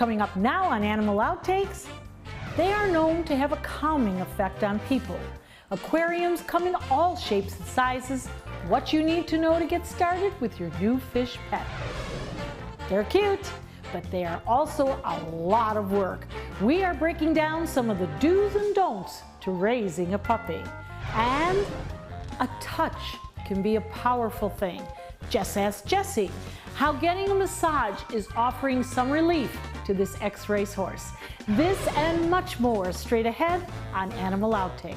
Coming up now on Animal Outtakes, they are known to have a calming effect on people. Aquariums come in all shapes and sizes. What you need to know to get started with your new fish pet. They're cute, but they are also a lot of work. We are breaking down some of the do's and don'ts to raising a puppy. And a touch can be a powerful thing. Just ask Jessie how getting a massage is offering some relief to this ex-racehorse. This and much more straight ahead on Animal Outtakes.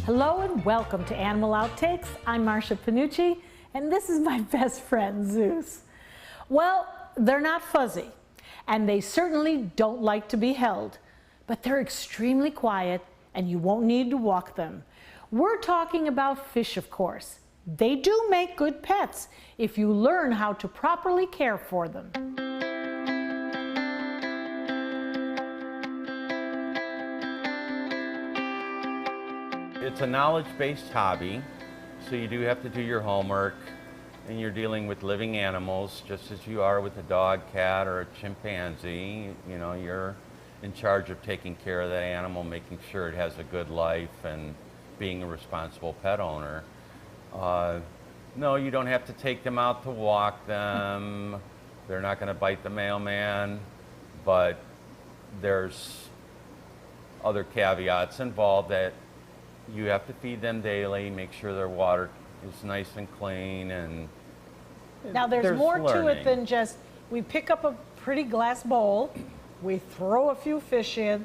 Hello and welcome to Animal Outtakes. I'm Marcia Panucci, and this is my best friend, Zeus. Well, they're not fuzzy, and they certainly don't like to be held, but they're extremely quiet, and you won't need to walk them. We're talking about fish, of course. They do make good pets if you learn how to properly care for them. It's a knowledge-based hobby, so you do have to do your homework, and you're dealing with living animals just as you are with a dog, cat, or a chimpanzee. You know, you're in charge of taking care of that animal, making sure it has a good life, and being a responsible pet owner. No, you don't have to take them out to walk them. They're not going to bite the mailman, but there's other caveats involved that you have to feed them daily, make sure their water is nice and clean, and now there's more to it than just we pick up a pretty glass bowl, we throw a few fish in,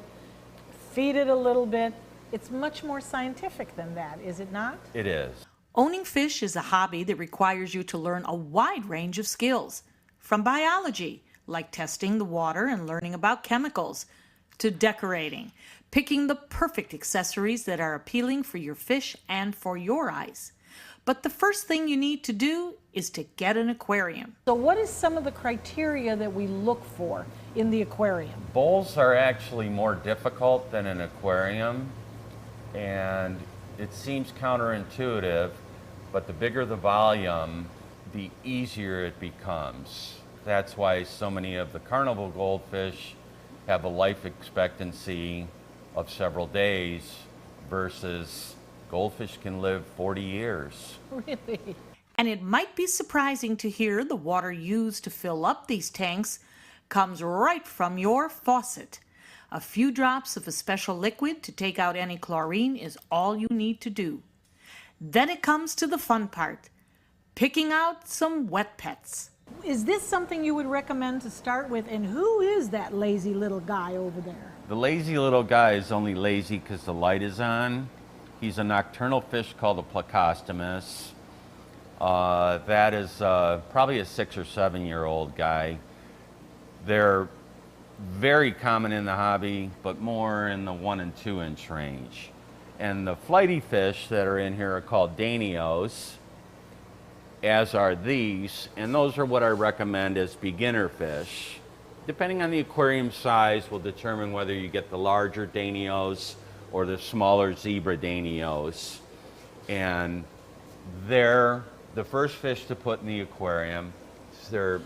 feed it a little bit. It's much more scientific than that, is it not? It is. Owning fish is a hobby that requires you to learn a wide range of skills, from biology, like testing the water and learning about chemicals, to decorating, picking the perfect accessories that are appealing for your fish and for your eyes. But the first thing you need to do is to get an aquarium. So what is some of the criteria that we look for in the aquarium? Bowls are actually more difficult than an aquarium, and it seems counterintuitive, but the bigger the volume, the easier it becomes. That's why so many of the carnival goldfish have a life expectancy of several days versus goldfish can live 40 years. Really? And it might be surprising to hear the water used to fill up these tanks comes right from your faucet. A few drops of a special liquid to take out any chlorine is all you need to do. Then it comes to the fun part, picking out some wet pets. Is this something you would recommend to start with? And who is that lazy little guy over there? The lazy little guy is only lazy because the light is on. He's a nocturnal fish called a Plecostomus. That is probably a 6 or 7 year old guy. They're very common in the hobby, but more in the 1 and 2 inch range. And the flighty fish that are in here are called Danios, as are these, and those are what I recommend as beginner fish. Depending on the aquarium size will determine whether you get the larger Danios or the smaller zebra Danios. And they're the first fish to put in the aquarium. They're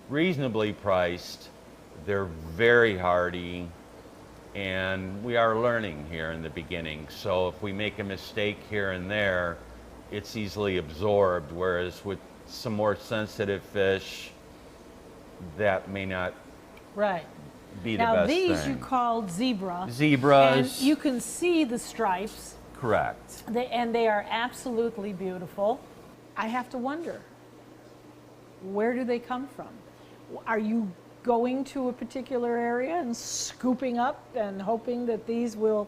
reasonably priced, they're very hardy, and we are learning here in the beginning. So if we make a mistake here and there, it's easily absorbed, whereas with some more sensitive fish, that may not be the best thing. Now these you called zebra. Zebras. And you can see the stripes. Correct. And they are absolutely beautiful. I have to wonder, where do they come from? Are you going to a particular area and scooping up and hoping that these will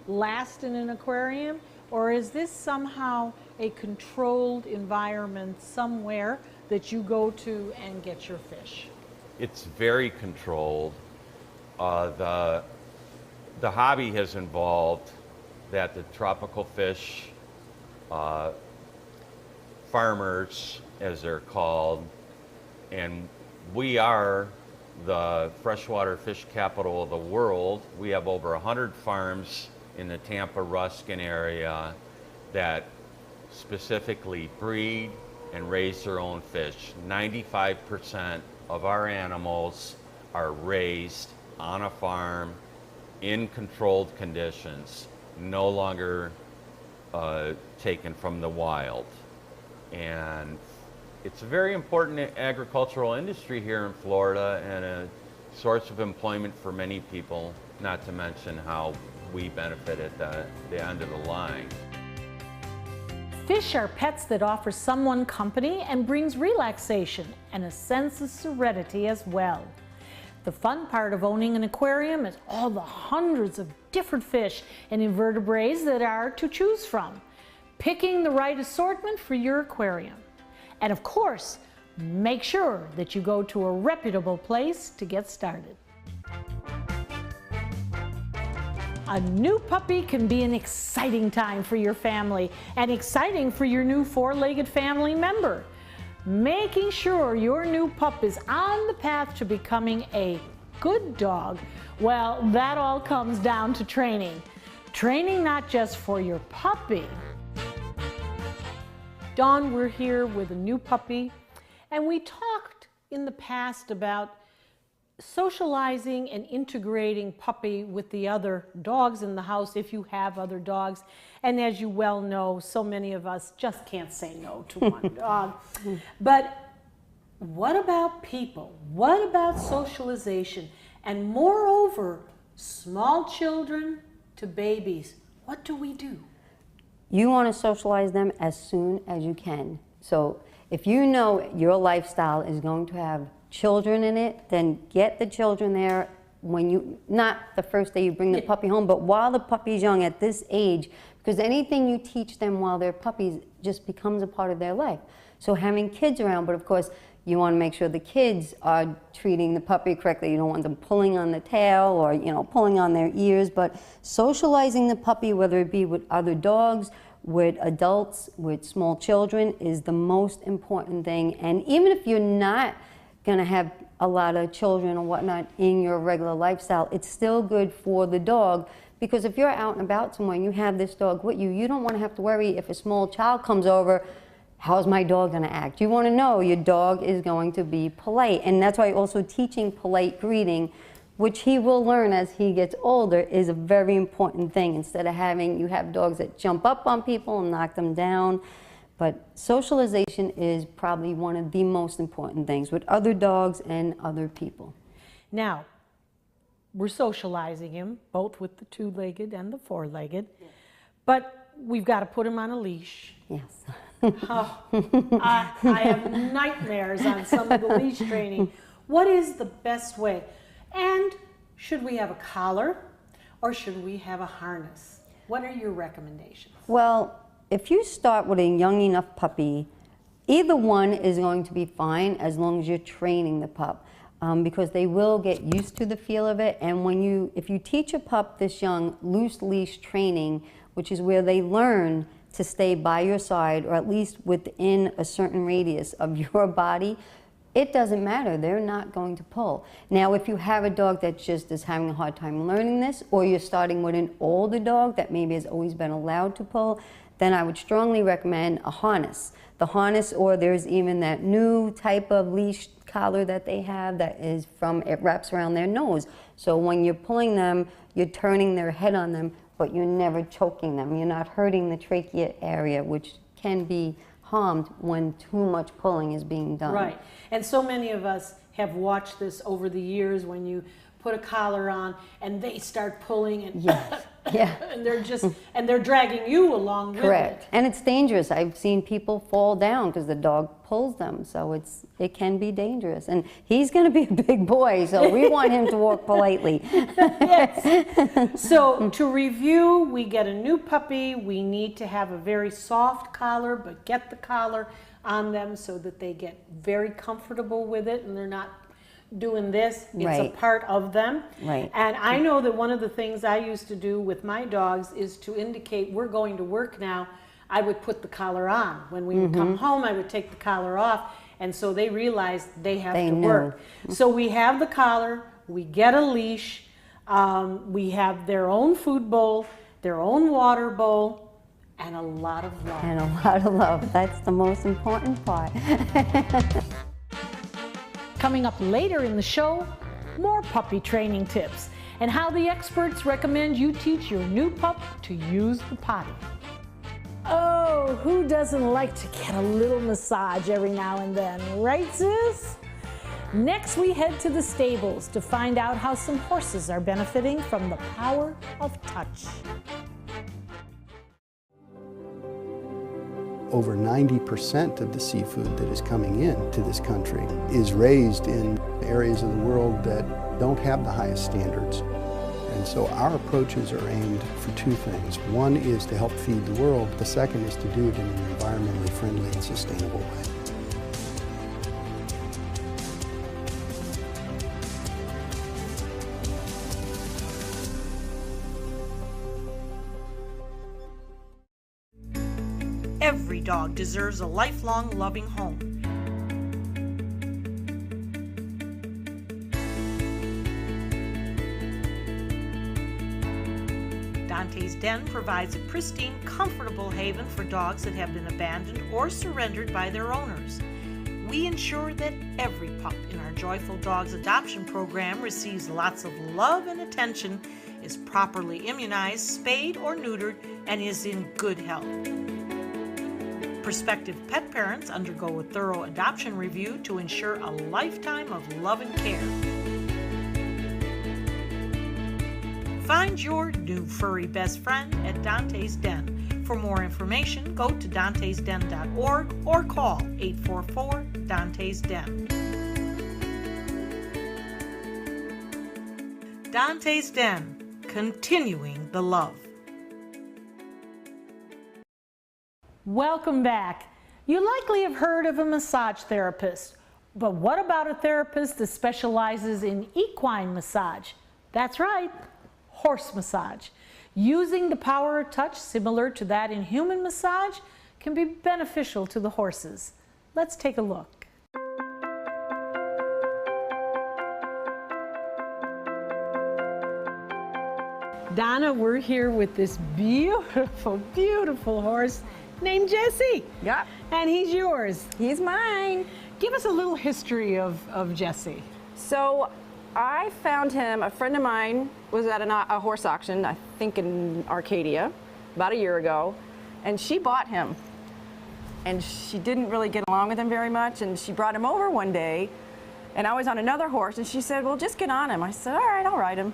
last in an aquarium? Or is this somehow a controlled environment somewhere that you go to and get your fish? It's very controlled. The hobby has involved that the tropical fish farmers, as they're called, and we are the freshwater fish capital of the world. We have over 100 farms in the Tampa Ruskin area that specifically breed and raise their own fish. 95% of our animals are raised on a farm in controlled conditions, no longer taken from the wild. And it's a very important agricultural industry here in Florida and a source of employment for many people, not to mention how we benefit at the end of the line. Fish are pets that offer someone company and brings relaxation and a sense of serenity as well. The fun part of owning an aquarium is all the hundreds of different fish and invertebrates that are to choose from, picking the right assortment for your aquarium. And of course, make sure that you go to a reputable place to get started. A new puppy can be an exciting time for your family and exciting for your new four-legged family member. Making sure your new pup is on the path to becoming a good dog, well, that all comes down to training. Training not just for your puppy. Dawn, we're here with a new puppy, and we talked in the past about socializing and integrating puppy with the other dogs in the house if you have other dogs. And as you well know, so many of us just can't say no to one dog. But what about people? What about socialization? And moreover, small children to babies. What do we do? You want to socialize them as soon as you can. So if you know your lifestyle is going to have children in it, then get the children there when you, not the first day you bring the puppy home, but while the puppy's young at this age, because anything you teach them while they're puppies just becomes a part of their life. So having kids around, but of course you want to make sure the kids are treating the puppy correctly. You don't want them pulling on the tail or, you know, pulling on their ears, but socializing the puppy, whether it be with other dogs, with adults, with small children, is the most important thing. And even if you're not going to have a lot of children or whatnot in your regular lifestyle, it's still good for the dog, because if you're out and about somewhere and you have this dog with you, you don't want to have to worry if a small child comes over, how's my dog going to act? You want to know your dog is going to be polite. And that's why also teaching polite greeting, which he will learn as he gets older, is a very important thing, instead of having you have dogs that jump up on people and knock them down. But socialization is probably one of the most important things with other dogs and other people. Now, we're socializing him, both with the two-legged and the four-legged, but we've got to put him on a leash. Yes. Oh, I have nightmares on some of the leash training. What is the best way? And should we have a collar or should we have a harness? What are your recommendations? Well, if you start with a young enough puppy, either one is going to be fine as long as you're training the pup, because they will get used to the feel of it. And if you teach a pup this young loose leash training, which is where they learn to stay by your side or at least within a certain radius of your body, it doesn't matter. They're not going to pull. Now, if you have a dog that just is having a hard time learning this, or you're starting with an older dog that maybe has always been allowed to pull, then I would strongly recommend a harness. The harness, or there's even that new type of leash collar that they have that is it wraps around their nose. So when you're pulling them, you're turning their head on them, but you're never choking them. You're not hurting the trachea area, which can be harmed when too much pulling is being done. Right. And so many of us have watched this over the years when you put a collar on and they start pulling and Yes. Yeah. and they're dragging you along with Correct. it. And it's dangerous. I've seen people fall down because the dog pulls them, so it can be dangerous. And he's going to be a big boy, so we want him to walk politely. Yes. So to review, we get a new puppy. We need to have a very soft collar, but get the collar on them so that they get very comfortable with it and they're not doing this. It's Right. a part of them. Right. And I know that one of the things I used to do with my dogs is to indicate we're going to work now. I would put the collar on. When we would come home, I would take the collar off And so they realize they have They to know. work. So we have the collar, we get a leash, we have their own food bowl, their own water bowl, and a lot of love. And a lot of love. That's the most important part. Coming up later in the show, more puppy training tips and how the experts recommend you teach your new pup to use the potty. Oh, who doesn't like to get a little massage every now and then, right, sis? Next, we head to the stables to find out how some horses are benefiting from the power of touch. Over 90% of the seafood that is coming in to this country is raised in areas of the world that don't have the highest standards. And so our approaches are aimed for two things. One is to help feed the world. The second is to do it in an environmentally friendly and sustainable way. Every dog deserves a lifelong loving home. Dante's Den provides a pristine, comfortable haven for dogs that have been abandoned or surrendered by their owners. We ensure that every pup in our Joyful Dogs adoption program receives lots of love and attention, is properly immunized, spayed or neutered, and is in good health. Prospective pet parents undergo a thorough adoption review to ensure a lifetime of love and care. Find your new furry best friend at Dante's Den. For more information, go to dantesden.org or call 844-DANTES-DEN. Dante's Den, continuing the love. Welcome back. You likely have heard of a massage therapist, but what about a therapist that specializes in equine massage? That's right, horse massage. Using the power of touch similar to that in human massage can be beneficial to the horses. Let's take a look. Donna, we're here with this beautiful, beautiful horse named Jesse. Yep. And he's yours. He's mine. Give us a little history of Jesse. So I found him, a friend of mine was at a horse auction, I think in Arcadia, about a year ago, and she bought him. And she didn't really get along with him very much, and she brought him over one day, and I was on another horse, and she said, well, just get on him. I said, all right, I'll ride him.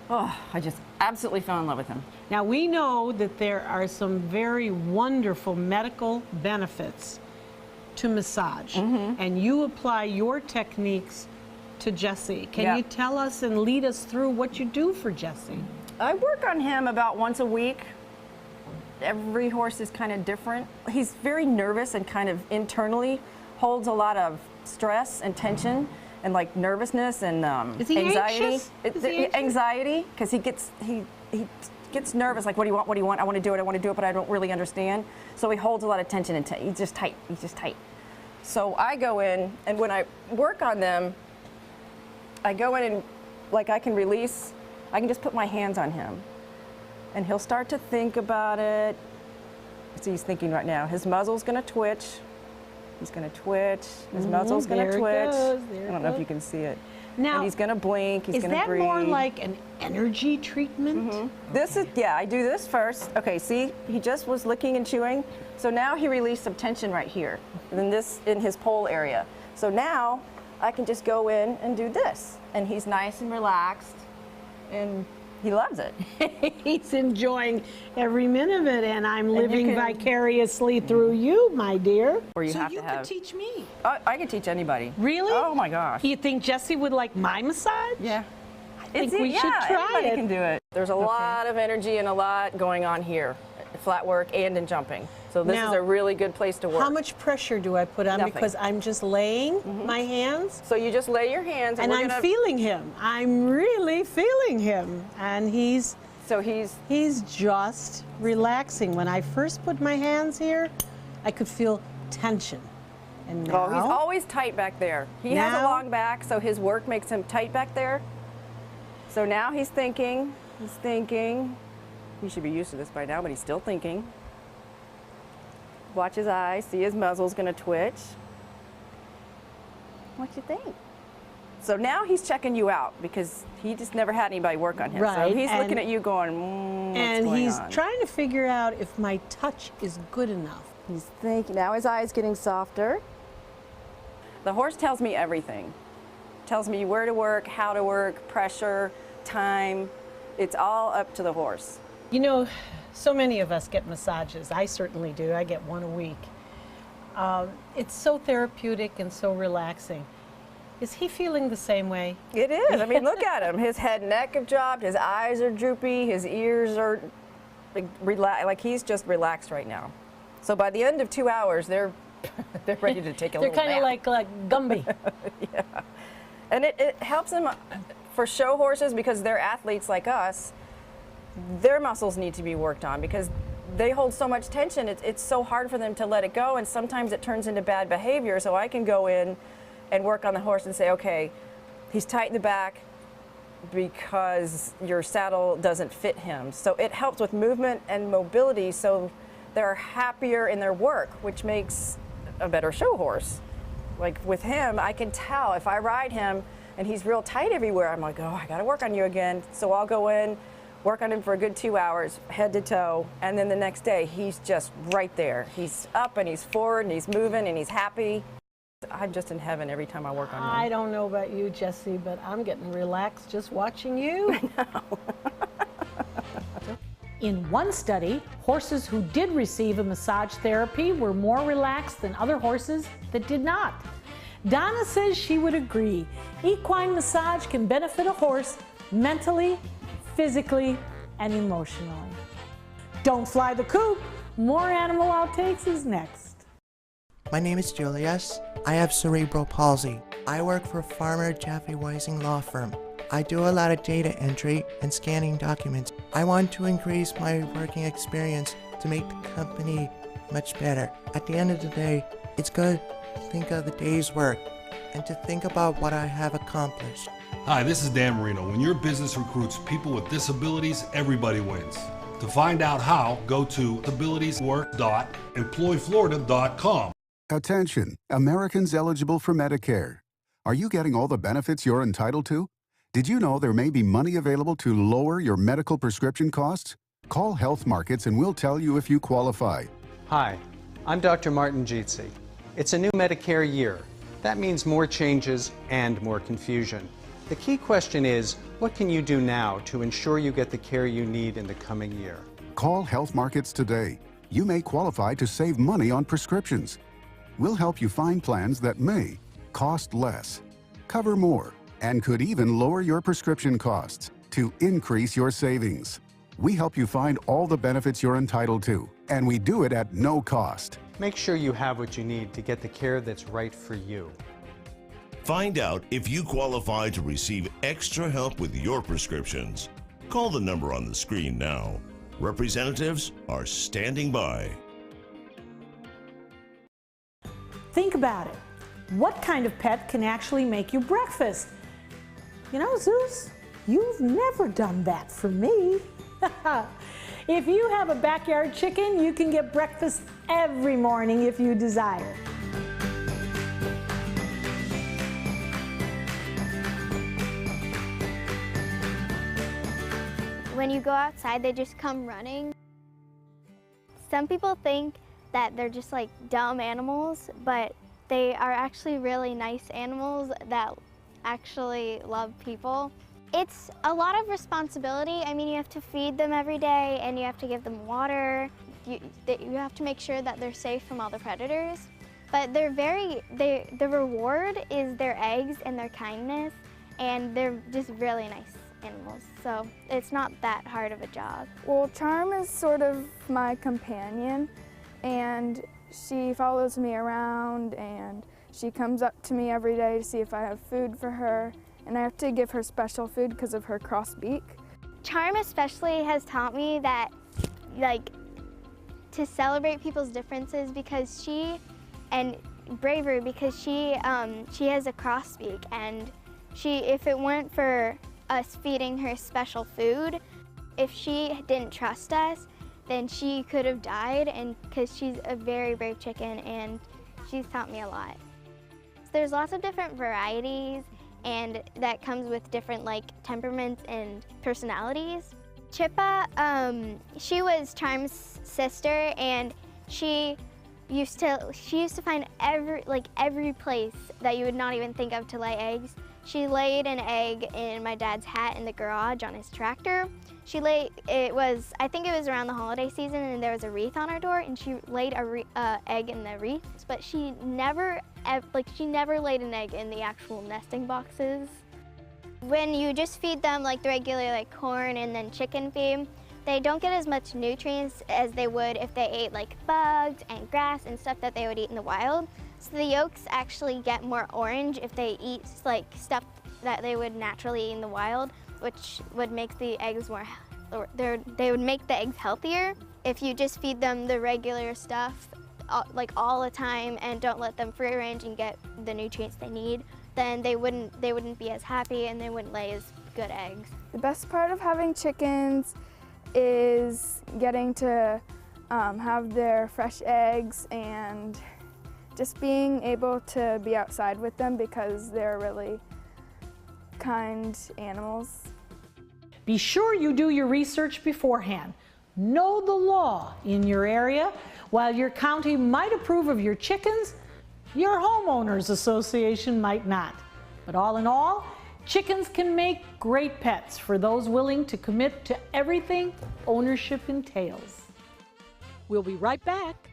Oh, I just absolutely fell in love with him. Now we know that there are some very wonderful medical benefits to massage, and you apply your techniques to Jesse. Can you tell us and lead us through what you do for Jesse? I work on him about once a week. Every horse is kind of different. He's very nervous and kind of internally holds a lot of stress and tension and like nervousness and Is he anxiety. anxious? Is he anxious? Anxiety, because he gets nervous. Like, what do you want? What do you want? I want to do it, but I don't really understand. So he holds a lot of tension and he's just tight. He's just tight. So I go in, and when I work on them, I go in and like I can just put my hands on him, and he'll start to think about it. So he's thinking right now. His muzzle's going to twitch. He's going to twitch. His muzzle's going to twitch. I don't know if you can see it. Now, and he's going to blink. He's going to breathe. Is that more like an energy treatment? This is, I do this first. Okay, see, he just was licking and chewing. So now he released some tension right here, and then this in his pole area. So now I can just go in and do this, and he's nice and relaxed, and he loves it. He's enjoying every minute of it, and I'm living vicariously through you, my dear. Or you so have you to have. could teach me. I can teach anybody. Really? Oh my gosh. Do you think Jesse would like my massage? Yeah. I think we should try anybody it. can do it. There's a lot of energy and a lot going on here, flat work and in jumping. So this is a really good place to work. How much pressure do I put on? Nothing. Because I'm just laying my hands. So you just lay your hands, And I'm feeling him. I'm really feeling him. And he's just relaxing. When I first put my hands here, I could feel tension. And now, Oh, he's always tight back there. He has a long back, so his work makes him tight back there. So now he's thinking. He should be used to this by now, but he's still thinking. Watch his eyes, see his muzzle's gonna twitch. What you think? So now he's checking you out because he just never had anybody work on him. Right, So he's looking at you going, what's And going he's on? trying to figure out if my touch is good enough. He's thinking, now his eye's getting softer. The horse tells me everything. Tells me where to work, how to work, pressure, time. It's all up to the horse. You know, so many of us get massages. I certainly do. I get one a week. It's so therapeutic and so relaxing. Is he feeling the same way? It is. I mean, look at him. His head and neck have dropped. His eyes are droopy. His ears are like he's just relaxed right now. So by the end of 2 hours, they're ready to take a They're little kind of nap. like Gumby. Yeah. And it helps them for show horses because they're athletes like us. Their muscles need to be worked on because they hold so much tension. It's so hard for them to let it go, and sometimes it turns into bad behavior. So I can go in and work on the horse and say, okay, he's tight in the back because your saddle doesn't fit him. So it helps with movement and mobility so they're happier in their work, which makes a better show horse. Like with him, I can tell if I ride him and he's real tight everywhere, I'm like, oh, I gotta work on you again. So I'll go in, work on him for a good 2 hours, head to toe, and then the next day, he's just right there. He's up and he's forward and he's moving and he's happy. I'm just in heaven every time I work on him. I don't know about you, Jessie, but I'm getting relaxed just watching you. In one study, horses who did receive a massage therapy were more relaxed than other horses that did not. Donna says she would agree. Equine massage can benefit a horse mentally, physically, and emotionally. Don't fly the coop. More Animal Outtakes is next. My name is Julius. I have cerebral palsy. I work for Farmer Jeffy Weising Law Firm. I do a lot of data entry and scanning documents. I want to increase my working experience to make the company much better. At the end of the day, it's good to think of the day's work and to think about what I have accomplished. Hi, this is Dan Marino. When your business recruits people with disabilities, everybody wins. To find out how, go to abilitieswork.employflorida.com. Attention, Americans eligible for Medicare. Are you getting all the benefits you're entitled to? Did you know there may be money available to lower your medical prescription costs? Call Health Markets and we'll tell you if you qualify. Hi, I'm Dr. Martin Jeetsi. It's a new Medicare year. That means more changes and more confusion. The key question is, what can you do now to ensure you get the care you need in the coming year? Call Health Markets today. You may qualify to save money on prescriptions. We'll help you find plans that may cost less, cover more, and could even lower your prescription costs to increase your savings. We help you find all the benefits you're entitled to, and we do it at no cost. Make sure you have what you need to get the care that's right for you. Find out if you qualify to receive extra help with your prescriptions. Call the number on the screen now. Representatives are standing by. Think about it. What kind of pet can actually make you breakfast? You know, Zeus, you've never done that for me. If you have a backyard chicken, you can get breakfast every morning if you desire. When you go outside, they just come running. Some people think that they're just like dumb animals, but they are actually really nice animals that actually love people. It's a lot of responsibility. I mean, you have to feed them every day and you have to give them water. You have to make sure that they're safe from all the predators. But the reward is their eggs and their kindness, and they're just really nice animals. So it's not that hard of a job. Well, Charm is sort of my companion, and she follows me around and she comes up to me every day to see if I have food for her, and I have to give her special food because of her cross beak. Charm especially has taught me that, like, to celebrate people's differences, because she and bravery because she has a cross beak, and if it weren't for us feeding her special food, if she didn't trust us, then she could have died, and because she's a very brave chicken and she's taught me a lot. So there's lots of different varieties, and that comes with different temperaments and personalities. Chippa, she was Charm's sister, and she used to find every place that you would not even think of to lay eggs. She laid an egg in my dad's hat in the garage on his tractor. I think it was around the holiday season, and there was a wreath on our door, and she laid a egg in the wreath, but she never laid an egg in the actual nesting boxes. When you just feed them the regular corn and then chicken feed, they don't get as much nutrients as they would if they ate bugs and grass and stuff that they would eat in the wild. So the yolks actually get more orange if they eat stuff that they would naturally eat in the wild, which would make the eggs they would make the eggs healthier. If you just feed them the regular stuff all the time and don't let them free range and get the nutrients they need, then they wouldn't be as happy and they wouldn't lay as good eggs. The best part of having chickens is getting to have their fresh eggs and just being able to be outside with them because they're really kind animals. Be sure you do your research beforehand. Know the law in your area. While your county might approve of your chickens, your homeowners association might not. But all in all, chickens can make great pets for those willing to commit to everything ownership entails. We'll be right back.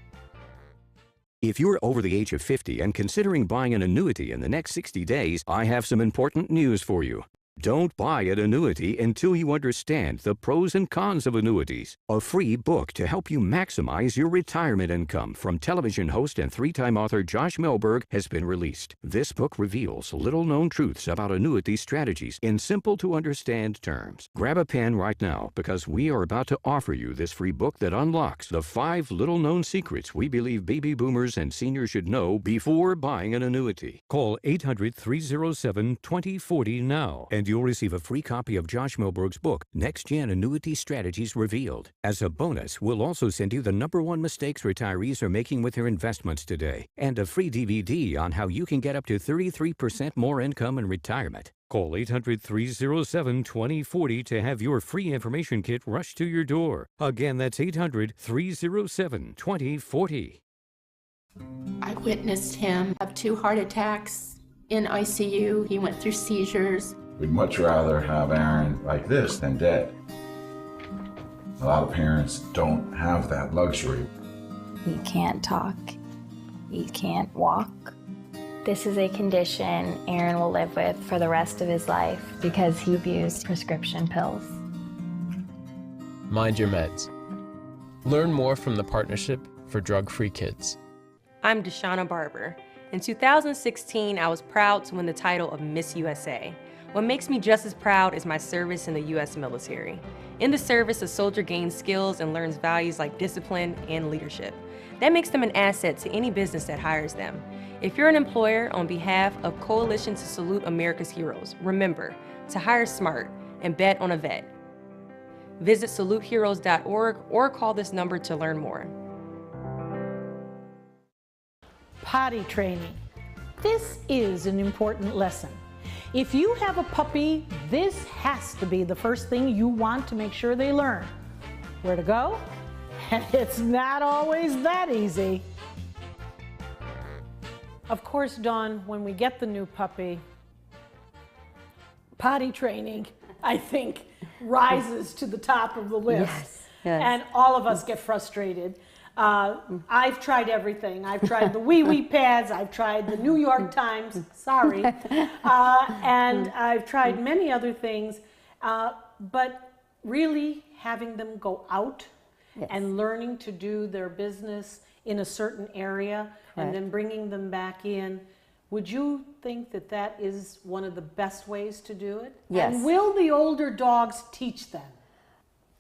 If you're over the age of 50 and considering buying an annuity in the next 60 days, I have some important news for you. Don't buy an annuity until you understand the pros and cons of annuities. A free book to help you maximize your retirement income from television host and three-time author Josh Melberg has been released. This book reveals little-known truths about annuity strategies in simple-to-understand terms. Grab a pen right now because we are about to offer you this free book that unlocks the 5 little-known secrets we believe baby boomers and seniors should know before buying an annuity. Call 800-307-2040 now and you'll receive a free copy of Josh Melberg's book, Next Gen Annuity Strategies Revealed. As a bonus, we'll also send you the #1 mistakes retirees are making with their investments today, and a free DVD on how you can get up to 33% more income in retirement. Call 800-307-2040 to have your free information kit rushed to your door. Again, that's 800-307-2040. I witnessed him have 2 heart attacks in ICU. He went through seizures. We'd much rather have Aaron like this than dead. A lot of parents don't have that luxury. He can't talk. He can't walk. This is a condition Aaron will live with for the rest of his life because he abused prescription pills. Mind your meds. Learn more from the Partnership for Drug-Free Kids. I'm Deshauna Barber. In 2016, I was proud to win the title of Miss USA. What makes me just as proud is my service in the U.S. military. In the service, a soldier gains skills and learns values like discipline and leadership. That makes them an asset to any business that hires them. If you're an employer, on behalf of Coalition to Salute America's Heroes, remember to hire smart and bet on a vet. Visit saluteheroes.org or call this number to learn more. Potty training. This is an important lesson. If you have a puppy, this has to be the first thing you want to make sure they learn. Where to go? And it's not always that easy. Of course, Dawn, when we get the new puppy, potty training, I think, rises to the top of the list. Yes, yes. And all of us get frustrated. I've tried everything. I've tried the wee pads. I've tried the New York Times. Sorry. And I've tried many other things. But really having them go out and learning to do their business in a certain area and then bringing them back in, would you think that that is one of the best ways to do it? Yes. And will the older dogs teach them?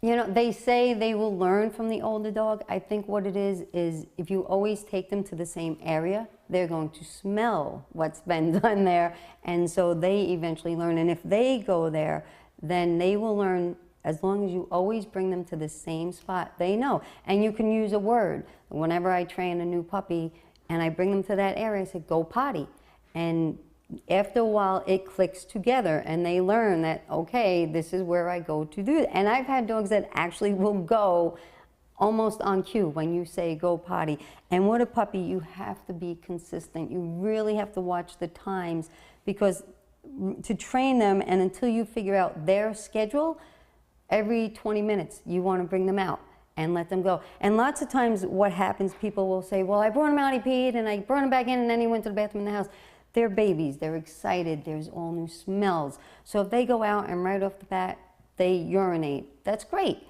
You know, they say they will learn from the older dog. I think what it is if you always take them to the same area, they're going to smell what's been done there, and so they eventually learn. And if they go there, then they will learn. As long as you always bring them to the same spot, they know. And you can use a word. Whenever I train a new puppy and I bring them to that area, I say, go potty. And after a while, it clicks together and they learn that, okay, this is where I go to do it. And I've had dogs that actually will go almost on cue when you say go potty. And with a puppy, you have to be consistent. You really have to watch the times, because to train them, and until you figure out their schedule, every 20 minutes, you want to bring them out and let them go. And lots of times what happens, people will say, well, I brought him out, he peed, and I brought him back in, and then he went to the bathroom in the house. They're babies, they're excited, there's all new smells. So if they go out and right off the bat, they urinate, that's great.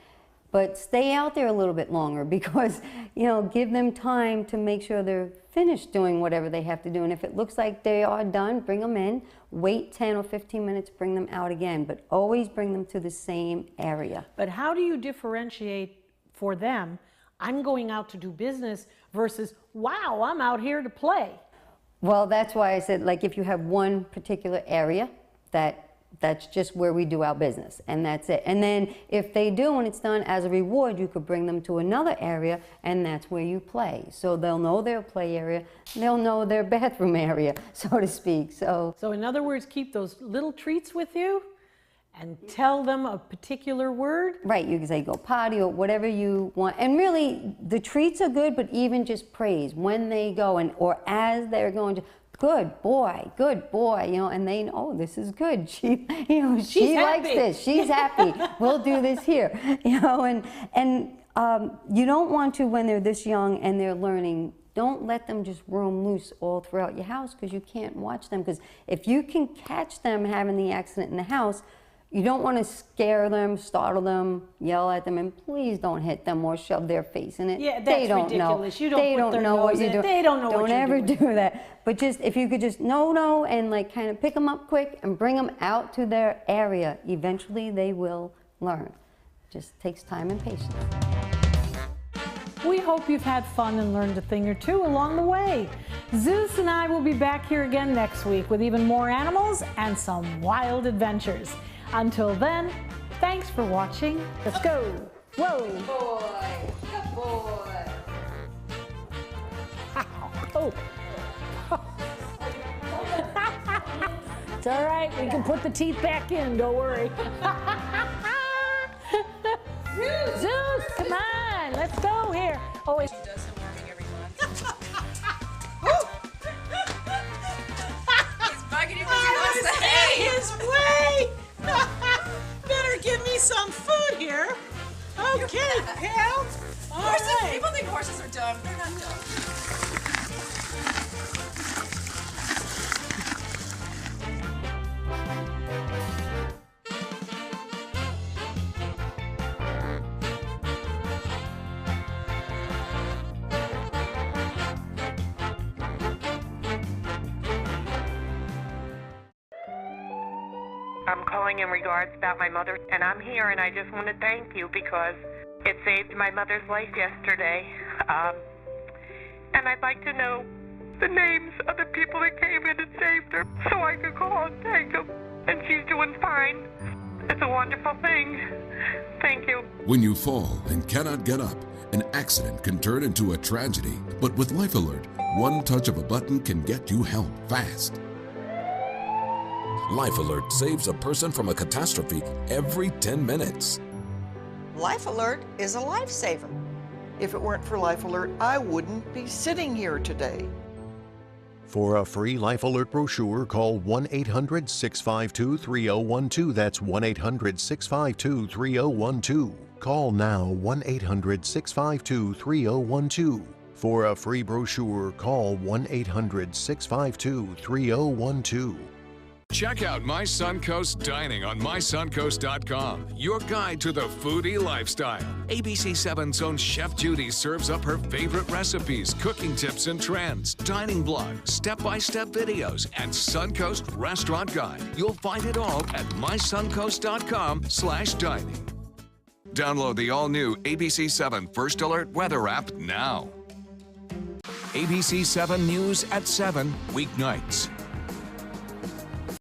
But stay out there a little bit longer, because, you know, give them time to make sure they're finished doing whatever they have to do. And if it looks like they are done, bring them in, wait 10 or 15 minutes, bring them out again, but always bring them to the same area. But how do you differentiate for them, I'm going out to do business, versus, wow, I'm out here to play? Well, that's why I said, like, if you have one particular area that's just where we do our business, and that's it. And then if they do and it's done as a reward, you could bring them to another area, and that's where you play. So they'll know their play area, they'll know their bathroom area, so to speak. So in other words, keep those little treats with you and tell them a particular word. Right, you can say go potty or whatever you want. And really, the treats are good, but even just praise when they go, and or as they're going to, good boy, you know, and they know, oh, this is good. She, you know, she likes this. She's happy. We'll do this here, you know. And you don't want to, when they're this young and they're learning, don't let them just roam loose all throughout your house, because you can't watch them. Because if you can catch them having the accident in the house, you don't want to scare them, startle them, yell at them, and please don't hit them or shove their face in it. Yeah, that's they don't ridiculous. Know. You don't they put don't their know what nose you're in doing. They don't know what you're doing. Don't ever do that. But just, if you could just no, and like kind of pick them up quick and bring them out to their area, eventually they will learn. Just takes time and patience. We hope you've had fun and learned a thing or two along the way. Zeus and I will be back here again next week with even more animals and some wild adventures. Until then, thanks for watching. Let's go. Whoa. Good boy. Good boy. Oh. It's all right. We can put the teeth back in. Don't worry. Zeus, come on. Let's go here. Oh, She does some working every month. He's bugging you because he wants to hang. His way! Better give me some food here. Okay, pal. Horses, people think horses are dumb. They're not dumb. I'm calling in regards about my mother, and I'm here, and I just want to thank you because it saved my mother's life yesterday. And I'd like to know the names of the people that came in and saved her so I could call and thank them. And she's doing fine. It's a wonderful thing. Thank you. When you fall and cannot get up, an accident can turn into a tragedy. But with Life Alert, one touch of a button can get you help fast. Life Alert saves a person from a catastrophe every 10 minutes. Life Alert is a lifesaver. If it weren't for Life Alert, I wouldn't be sitting here today. For a free Life Alert brochure, call 1-800-652-3012. That's 1-800-652-3012. Call now, 1-800-652-3012. For a free brochure, call 1-800-652-3012. Check out My Suncoast Dining on mysuncoast.com, your guide to the foodie lifestyle. ABC 7's own Chef Judy serves up her favorite recipes, cooking tips and trends, dining blogs, step-by-step videos, and Suncoast Restaurant Guide. You'll find it all at mysuncoast.com/dining. Download the all-new ABC 7 First Alert weather app now. ABC 7 News at 7 weeknights.